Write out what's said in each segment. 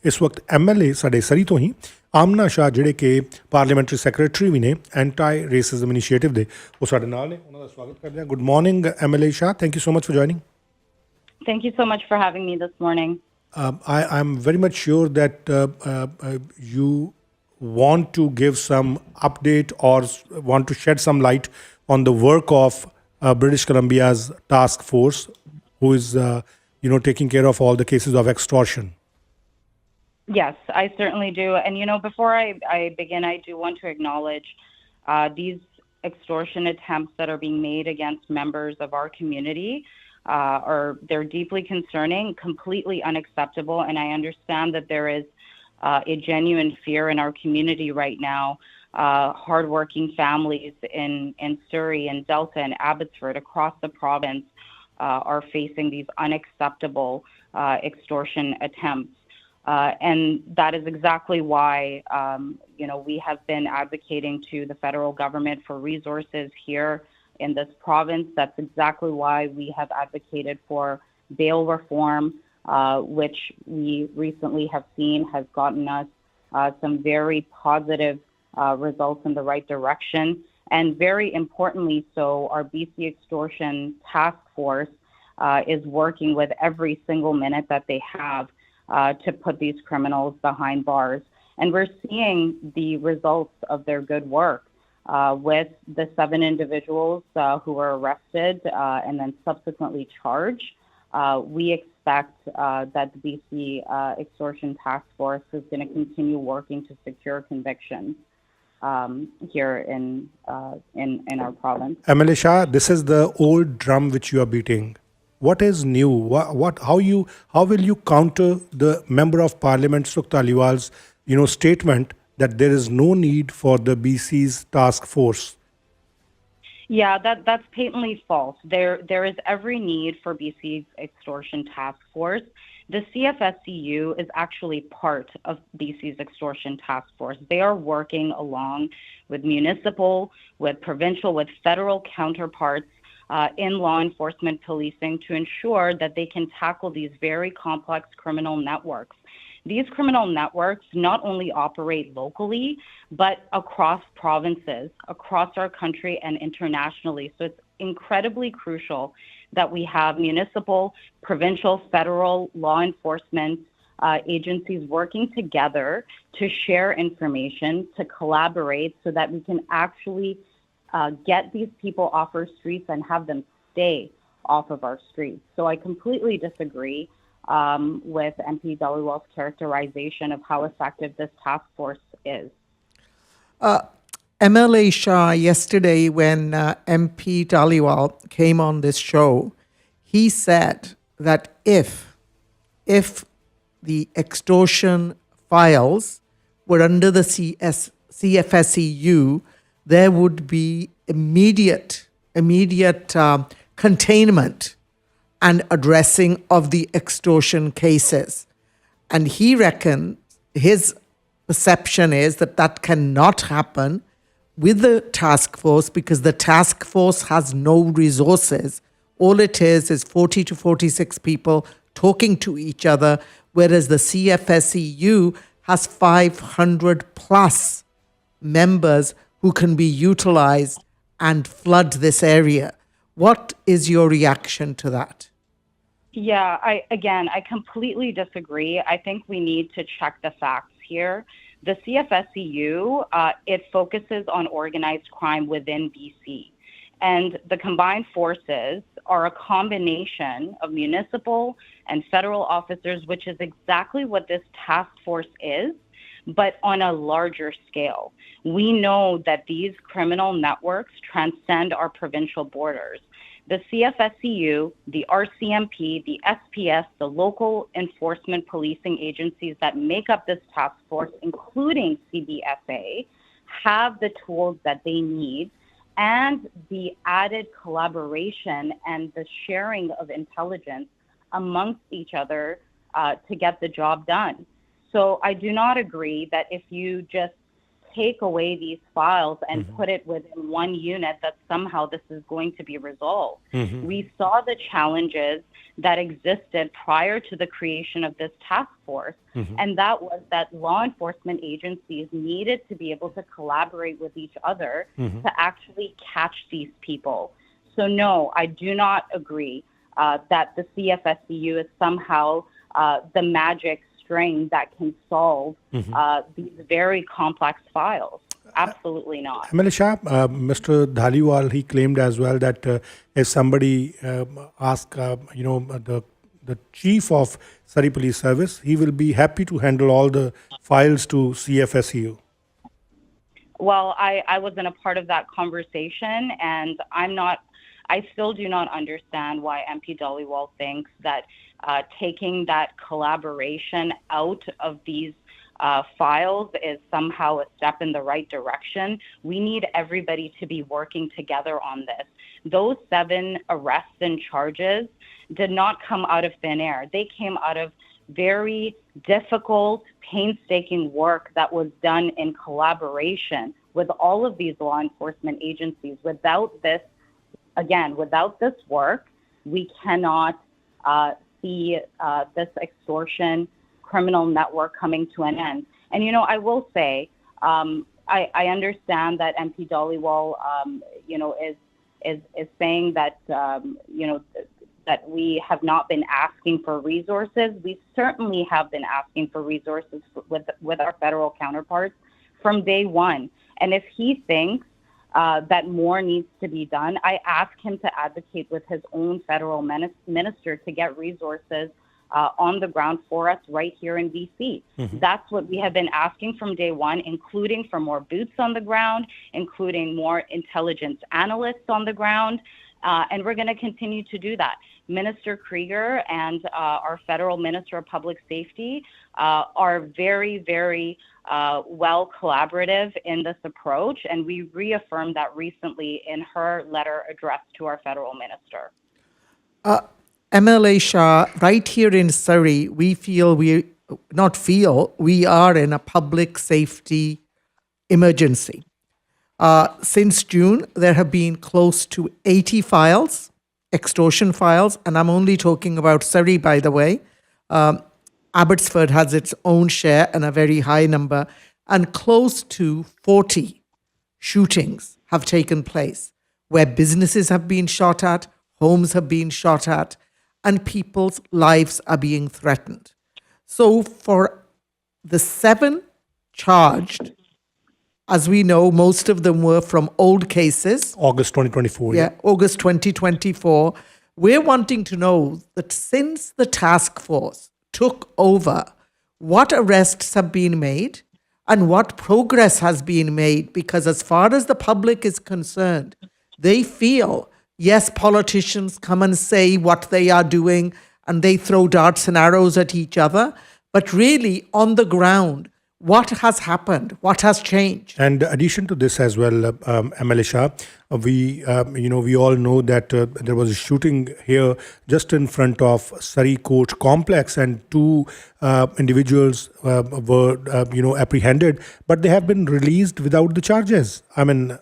ਇਸ ਵਕਤ ਐਮਐਲਏ ਸਾਡੇ ਸਰੀ ਤੋਂ ਹੀ ਆਮਨਾ ਸ਼ਾਹ ਜਿਹੜੇ ਕਿ ਪਾਰਲੀਮੈਂਟਰੀ ਸੈਕਟਰੀ ਵੀ ਨੇ ਐਂਟੀ ਰੇਸਿਜ਼ਮ ਇਨੀਸ਼ੀਏਟਿਵ ਦੇ, ਉਹ ਸਾਡੇ ਨਾਲ ਨੇ। ਉਹਨਾਂ ਦਾ ਸਵਾਗਤ ਕਰਦੇ ਹਾਂ। Good morning MLA Shah, thank you so much for joining. Thank you so much for having me this morning. I'm very much sure that you want to give some update or want to shed some light on the work of British Columbia's task force, who is, taking care of all the cases of extortion. Yes, I certainly do. And, before I begin, I do want to acknowledge these extortion attempts that are being made against members of our community. They're deeply concerning, completely unacceptable, and I understand that there is a genuine fear in our community right now. Hardworking families in Surrey and Delta and Abbotsford across the province are facing these unacceptable extortion attempts. And that is exactly why, we have been advocating to the federal government for resources here in this province. That's exactly why we have advocated for bail reform, which we recently have seen has gotten us some very positive results in the right direction. And very importantly, so our BC Extortion Task Force is working with every single minute that they have to put these criminals behind bars. And we're seeing the results of their good work. With the 7 individuals who were arrested and then subsequently charged, we expect that the BC Extortion Task Force is going to continue working to secure convictions here in our province. MLA Shah, this is the old drum which you are beating. What is new? How will you counter the Member of Parliament Sukh Dhalliwal's statement that there is no need for the BC's task force? Yeah, that's patently false. There is every need for BC's Extortion Task Force. The CFSCU is actually part of BC's Extortion Task Force. They are working along with municipal, with provincial, with federal counterparts in law enforcement policing to ensure that they can tackle these very complex criminal networks. These criminal networks not only operate locally, but across provinces, across our country and internationally. So it's incredibly crucial that we have municipal, provincial, federal law enforcement agencies working together to share information, to collaborate so that we can actually get these people off our streets and have them stay off of our streets. So I completely disagree with MP Dhaliwal's characterization of how effective this task force is. MLA Shah, yesterday when MP Dhaliwal came on this show, he said that if the extortion files were under the CFSEU, there would be immediate containment and addressing of the extortion cases. And he reckons, his perception is that cannot happen with the task force because the task force has no resources. All it is 40 to 46 people talking to each other, whereas the CFSEU has 500 plus members who can be utilized and flood this area. What is your reaction to that? Yeah, I completely disagree. I think we need to check the facts here. The CFSEU, it focuses on organized crime within BC. And the combined forces are a combination of municipal and federal officers, which is exactly what this task force is, but on a larger scale. We know that these criminal networks transcend our provincial borders. The CFSCU, the RCMP, the SPS, the local enforcement policing agencies that make up this task force, including CBFA, have the tools that they need and the added collaboration and the sharing of intelligence amongst each other to get the job done. So I do not agree that if you just take away these files and put it within one unit that somehow this is going to be resolved. We saw the challenges that existed prior to the creation of this task force, and that was that law enforcement agencies needed to be able to collaborate with each other to actually catch these people. So no, I do not agree that the CFSCU is somehow the magic string that can solve these very complex files. Absolutely not. MLA Shah, Mr. Dhaliwal, he claimed as well that if somebody ask, the chief of Surrey Police Service, he will be happy to handle all the files to CFSCU. Well, I wasn't a part of that conversation, and I still do not understand why MP Dhaliwal thinks that taking that collaboration out of these files is somehow a step in the right direction. We need everybody to be working together on this. Those 7 arrests and charges did not come out of thin air. They came out of very difficult, painstaking work that was done in collaboration with all of these law enforcement agencies. Without this work, we cannot see this extortion criminal network coming to an end. And, I will say, I understand that MP Dhaliwal, is saying that, that we have not been asking for resources. We certainly have been asking for resources with our federal counterparts from day one. And if he thinks that more needs to be done, I ask him to advocate with his own federal minister to get resources on the ground for us right here in BC. That's what we have been asking from day one, including for more boots on the ground, including more intelligence analysts on the ground, and we're going to continue to do that. Minister Krieger and our federal Minister of Public Safety are very, very well collaborative in this approach, and we reaffirmed that recently in her letter addressed to our federal minister. MLA Shah, right here in Surrey, we are in a public safety emergency. Since June, there have been close to 80 files, extortion files, and I'm only talking about Surrey, by the way. Abbotsford has its own share and a very high number, and close to 40 shootings have taken place where businesses have been shot at, homes have been shot at, and people's lives are being threatened. So for the 7 charged, as we know, most of them were from old cases. August 2024. Yeah, August 2024. We're wanting to know that since the task force took over, what arrests have been made and what progress has been made, because as far as the public is concerned, they feel, yes, politicians come and say what they are doing and they throw darts and arrows at each other, but really on the ground, what has happened? What has changed? And addition to this as well, MLA Shah, we all know that there was a shooting here just in front of Surrey Court Complex, and 2 individuals were apprehended, but they have been released without the charges. I mean,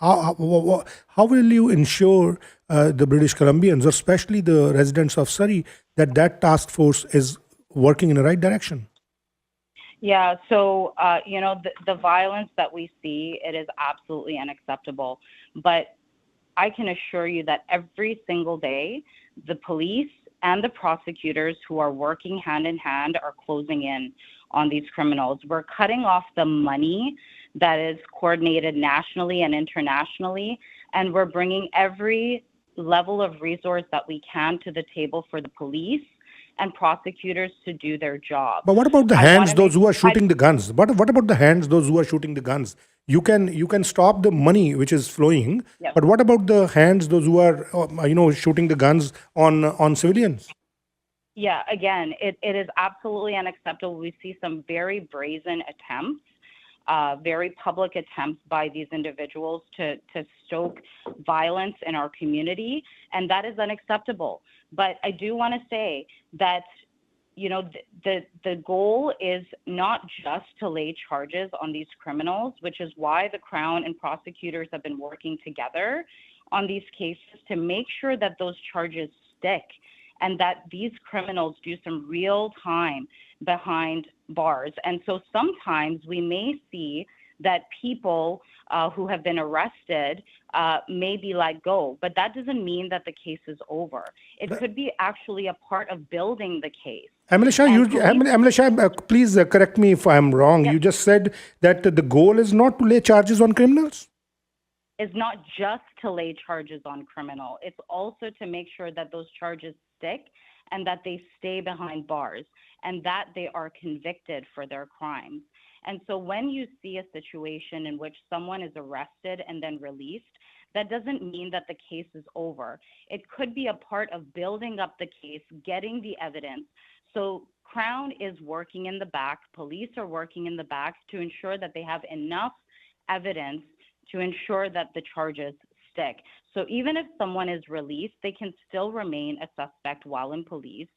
how will you ensure the British Columbians, or especially the residents of Surrey, that task force is working in the right direction? Yeah, so, the violence that we see, it is absolutely unacceptable. But I can assure you that every single day, the police and the prosecutors who are working hand in hand are closing in on these criminals. We're cutting off the money that is coordinated nationally and internationally, and we're bringing every level of resource that we can to the table for the police and prosecutors to do their job. But what about the hands, those who are shooting the guns? What about the hands, those who are shooting the guns? You can stop the money which is flowing, Yep. but what about the hands, those who are shooting the guns on civilians? Yeah, again, it is absolutely unacceptable. We see some very brazen attempts, very public attempts by these individuals to stoke violence in our community, and that is unacceptable. But I do want to say that, the goal is not just to lay charges on these criminals, which is why the Crown and prosecutors have been working together on these cases to make sure that those charges stick and that these criminals do some real time behind bars. And so sometimes we may see that people who have been arrested may be let go, but that doesn't mean that the case is over. It could be actually a part of building the case. Amila Shah, And police- Amila Shah, please correct me if I'm wrong. Yep. You just said that the goal is not to lay charges on criminals. Is not just to lay charges on criminal. It's also to make sure that those charges stick and that they stay behind bars and that they are convicted for their crimes. And so when you see a situation in which someone is arrested and then released, that doesn't mean that the case is over. It could be a part of building up the case, getting the evidence. So Crown is working in the back, police are working in the back to ensure that they have enough evidence to ensure that the charges stick. So even if someone is released, they can still remain a suspect while in police.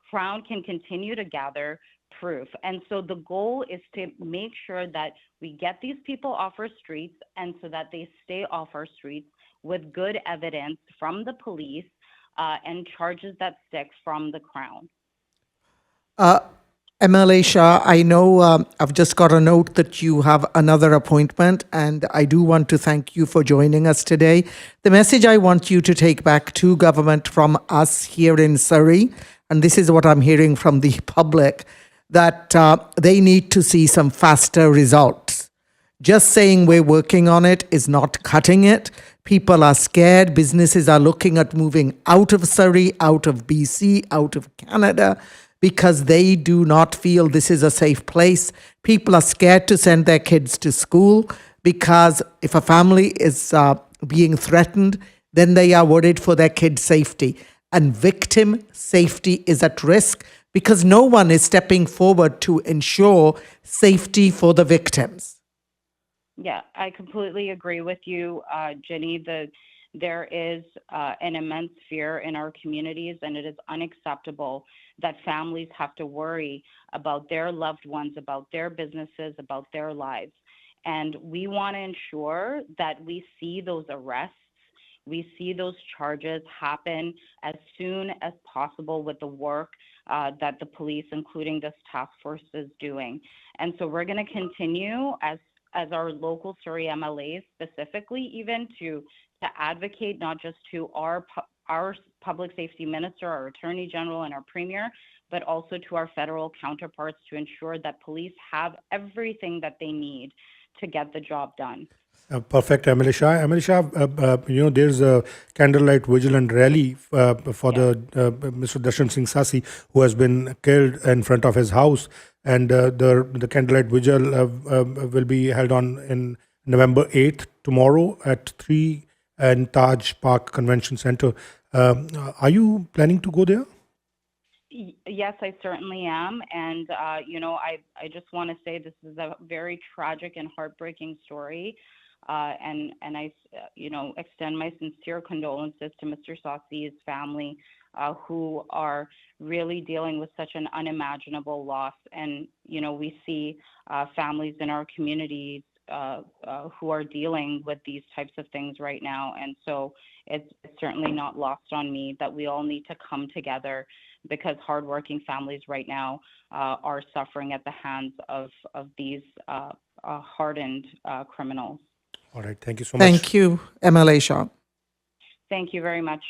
Crown can continue to gather proof. And so the goal is to make sure that we get these people off our streets and so that they stay off our streets with good evidence from the police and charges that stick from the Crown. MLA Shah, I know I've just got a note that you have another appointment, and I do want to thank you for joining us today. The message I want you to take back to government from us here in Surrey, and this is what I'm hearing from the public, that they need to see some faster results. Just saying we're working on it is not cutting it. People are scared. Businesses are looking at moving out of Surrey, out of BC, out of Canada, because they do not feel this is a safe place. People are scared to send their kids to school because if a family is being threatened, then they are worried for their kids' safety. And victim safety is at risk because no one is stepping forward to ensure safety for the victims. Yeah, I completely agree with you, Jenny. There is an immense fear in our communities, and it is unacceptable that families have to worry about their loved ones, about their businesses, about their lives. And we want to ensure that we see those arrests, we see those charges happen as soon as possible with the work that the police, including this task force, is doing. And so we're going to continue as our local Surrey MLAs specifically, even to advocate not just to our public safety minister, our attorney general, and our premier, but also to our federal counterparts to ensure that police have everything that they need to get the job done. Perfect, Amila Shah. Amila Shah, there's a candlelight vigilant rally for the Mr. Darshan Singh Sasi, who has been killed in front of his house, and the candlelight vigil will be held in November 8th, tomorrow at 3 in Taj Park Convention Center. Are you planning to go there? Yes, I certainly am. And, I just want to say this is a very tragic and heartbreaking story. And I, extend my sincere condolences to Mr. Sasi's family, who are really dealing with such an unimaginable loss. And, we see families in our communities who are dealing with these types of things right now. And so it's certainly not lost on me that we all need to come together because hardworking families right now are suffering at the hands of these hardened criminals. All right. Thank you so much. Thank you, MLA Shah. Thank you very much.